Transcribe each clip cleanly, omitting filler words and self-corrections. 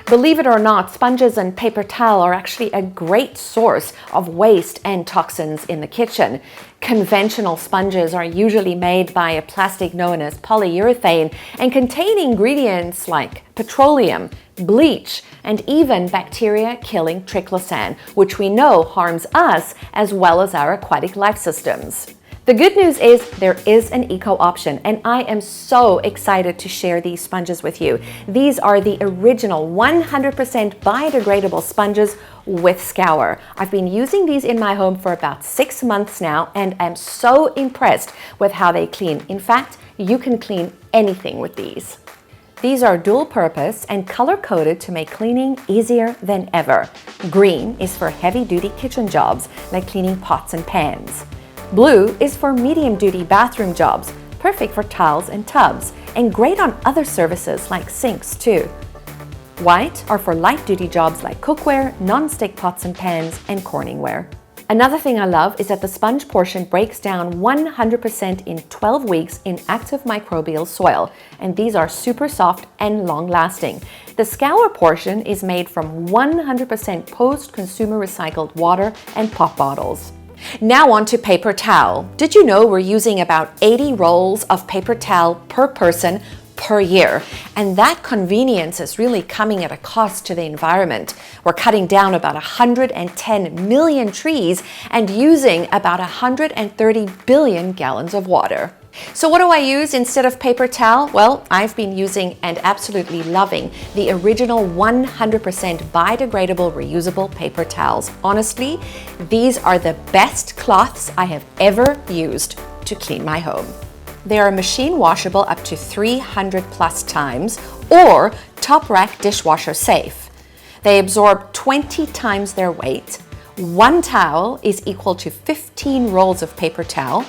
Believe it or not, sponges and paper towel are actually a great source of waste and toxins in the kitchen. Conventional sponges are usually made by a plastic known as polyurethane and contain ingredients like petroleum, bleach, and even bacteria-killing triclosan, which we know harms us as well as our aquatic life systems. The good news is there is an eco option, and I am so excited to share these sponges with you. These are the original 100% biodegradable sponges with scour. I've been using these in my home for about 6 months now, and I'm so impressed with how they clean. In fact, you can clean anything with these. These are dual purpose and color coded to make cleaning easier than ever. Green is for heavy duty kitchen jobs like cleaning pots and pans. Blue is for medium-duty bathroom jobs, perfect for towels and tubs, and great on other surfaces like sinks too. White are for light-duty jobs like cookware, non-stick pots and pans, and corningware. Another thing I love is that the sponge portion breaks down 100% in 12 weeks in active microbial soil, and these are super soft and long-lasting. The scour portion is made from 100% post-consumer recycled water and pop bottles. Now on to paper towel. Did you know we're using about 80 rolls of paper towel per person per year? And that convenience is really coming at a cost to the environment. We're cutting down about 110 million trees and using about 130 billion gallons of water. So what do I use instead of paper towel? Well, I've been using and absolutely loving the original 100% biodegradable reusable paper towels. Honestly, these are the best cloths I have ever used to clean my home. They are machine washable up to 300 plus times or top rack dishwasher safe. They absorb 20 times their weight. One towel is equal to 15 rolls of paper towel,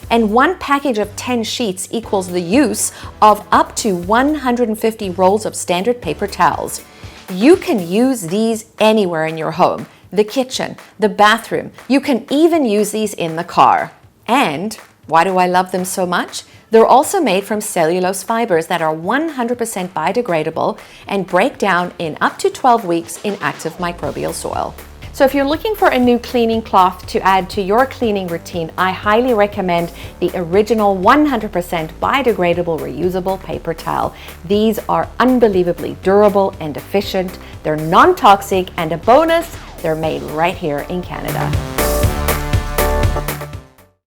and one package of 10 sheets equals the use of up to 150 rolls of standard paper towels. You can use these anywhere in your home, the kitchen, the bathroom. You can even use these in the car. And why do I love them so much? They're also made from cellulose fibers that are 100% biodegradable and break down in up to 12 weeks in active microbial soil. So if you're looking for a new cleaning cloth to add to your cleaning routine, I highly recommend the original 100% biodegradable reusable paper towel. These are unbelievably durable and efficient. They're non-toxic, and a bonus, they're made right here in Canada.